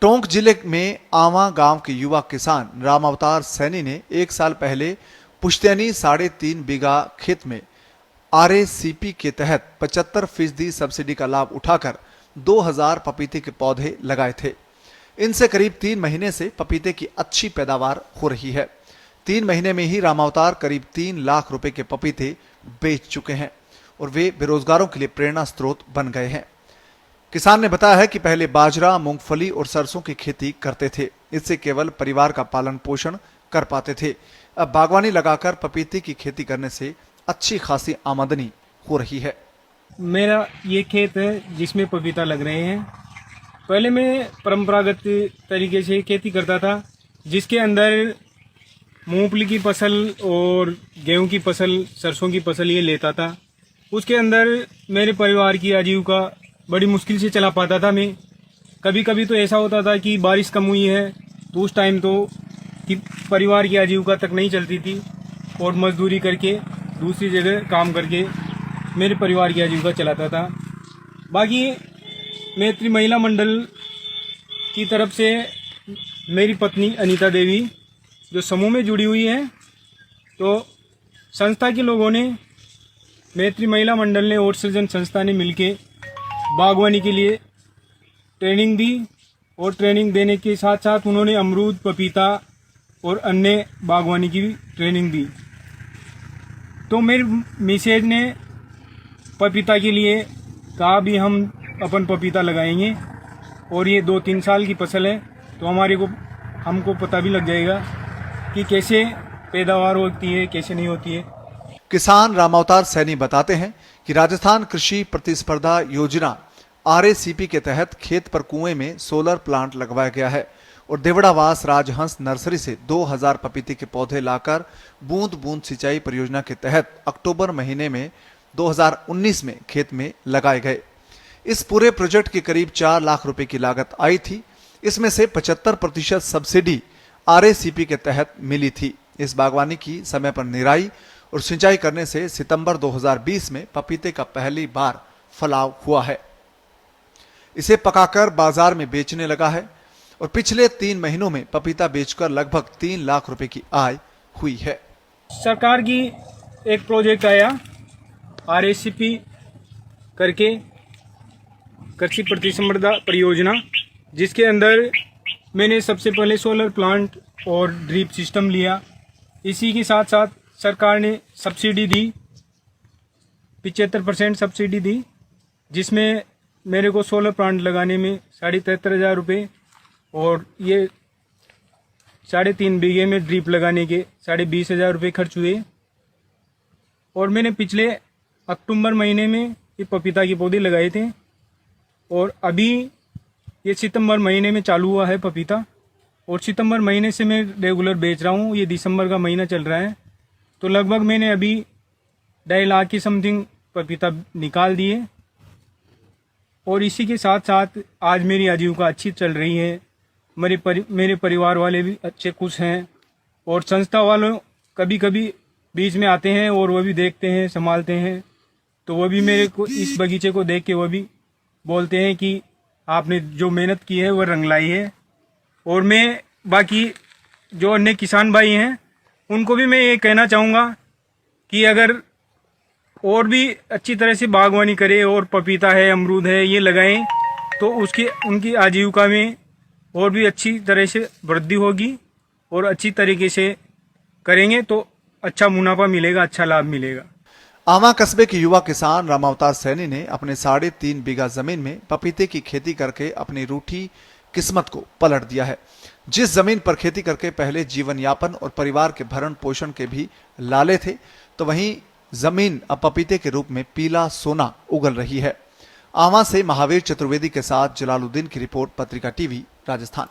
टोंक जिले में आवा गांव के युवा किसान रामावतार सैनी ने 1 साल पहले पुश्तैनी 3.5 बीघा खेत में आरएसीपी के तहत 75% सब्सिडी का लाभ उठाकर 2000 पपीते के पौधे लगाए थे। इनसे करीब 3 महीने से पपीते की अच्छी पैदावार हो रही है। 3 महीने में ही रामावतार करीब 3 लाख रुपए के पपीते बेच चुके हैं और वे बेरोजगारों के लिए प्रेरणा स्रोत बन गए हैं। किसान ने बताया है कि पहले बाजरा, मूंगफली और सरसों की खेती करते थे। इससे केवल परिवार का पालन पोषण कर पाते थे। अब बागवानी लगाकर पपीते की खेती करने से अच्छी खासी आमदनी हो रही है। मेरा ये खेत है जिसमें पपीता लग रहे हैं। पहले मैं परंपरागत तरीके से खेती करता था, जिसके अंदर मूंगफली की फसल और गेहूं की फसल, सरसों की फसल ये लेता था। उसके अंदर मेरे परिवार की आजीविका बड़ी मुश्किल से चला पाता था मैं। कभी कभी तो ऐसा होता था कि बारिश कम हुई है तो उस टाइम तो कि परिवार की आजीविका तक नहीं चलती थी और मजदूरी करके दूसरी जगह काम करके मेरे परिवार की आजीविका चलाता था। बाकी मैत्री महिला मंडल की तरफ से मेरी पत्नी अनीता देवी जो समूह में जुड़ी हुई है, तो संस्था के लोगों ने, मैत्री महिला मंडल ने और सृजन संस्था ने मिलके बागवानी के लिए ट्रेनिंग दी और ट्रेनिंग देने के साथ साथ उन्होंने अमरूद, पपीता और अन्य बागवानी की भी ट्रेनिंग दी। तो मेरी मिसेज ने पपीता के लिए कहा भी हम अपन पपीता लगाएंगे और ये 2-3 साल की फसल है, तो हमको पता भी लग जाएगा कि कैसे पैदावार होती है, कैसे नहीं होती है। किसान रामावतार सैनी बताते हैं कि राजस्थान कृषि प्रतिस्पर्धा योजना आरएसीपी के तहत खेत पर कुएं में सोलर प्लांट लगवाया गया है और देवड़ावास राजहंस नर्सरी से 2000 पपीते के पौधे लाकर बूंद बूंद सिंचाई परियोजना के तहत अक्टूबर महीने में 2019 में खेत में लगाए गए। इस पूरे प्रोजेक्ट की करीब 4 लाख रुपए की लागत आई थी। इसमें से 75% सब्सिडी आरएसीपी के तहत मिली थी। इस बागवानी की समय पर निराई और सिंचाई करने से सितंबर 2020 में पपीते का पहली बार फलाव हुआ है। इसे पकाकर बाजार में बेचने लगा है और पिछले 3 महीनों में पपीता बेचकर लगभग 3 लाख रुपए की आय हुई है। सरकार की एक प्रोजेक्ट आया आरएसीपी करके, कृषि प्रतिस्पर्धा परियोजना, जिसके अंदर मैंने सबसे पहले सोलर प्लांट और ड्रिप सिस्टम लिया। इसी के साथ साथ सरकार ने सब्सिडी दी, 75% सब्सिडी दी, जिसमें मेरे को सोलर प्लांट लगाने में 73,500 रुपये और ये 3.5 बीघे में ड्रिप लगाने के 20,500 रुपये खर्च हुए। और मैंने पिछले अक्टूबर महीने में ये पपीता के पौधे लगाए थे और अभी ये सितंबर महीने में चालू हुआ है पपीता, और सितंबर महीने से मैं रेगुलर बेच रहा हूँ। ये दिसंबर का महीना चल रहा है, तो लगभग मैंने अभी 2.5 लाख की समथिंग पपीता निकाल दिए। और इसी के साथ साथ आज मेरी आजीविका अच्छी चल रही है। मेरे परिवार वाले भी अच्छे खुश हैं और संस्था वालों कभी कभी बीच में आते हैं और वो भी देखते हैं, संभालते हैं, तो वो भी मेरे को इस बगीचे को देख के वो भी बोलते हैं कि आपने जो मेहनत की है वो रंग लाई है। और मैं बाकी जो अन्य किसान भाई हैं उनको भी मैं ये कहना चाहूँगा कि अगर और भी अच्छी तरह से बागवानी करें और पपीता है, अमरूद है, ये लगाएं, तो उनकी आजीविका में और भी अच्छी तरह से वृद्धि होगी और अच्छी तरीके से करेंगे तो अच्छा मुनाफा मिलेगा, अच्छा लाभ मिलेगा। आवा कस्बे के युवा किसान रामावतार सैनी ने अपने 3.5 बीघा जमीन में पपीते की खेती करके अपनी रूठी किस्मत को पलट दिया है। जिस जमीन पर खेती करके पहले जीवन यापन और परिवार के भरण पोषण के भी लाले थे, तो वहीं जमीन अब पपीते के रूप में पीला सोना उगल रही है। आवा से महावीर चतुर्वेदी के साथ जलालुद्दीन की रिपोर्ट, पत्रिका टीवी, राजस्थान।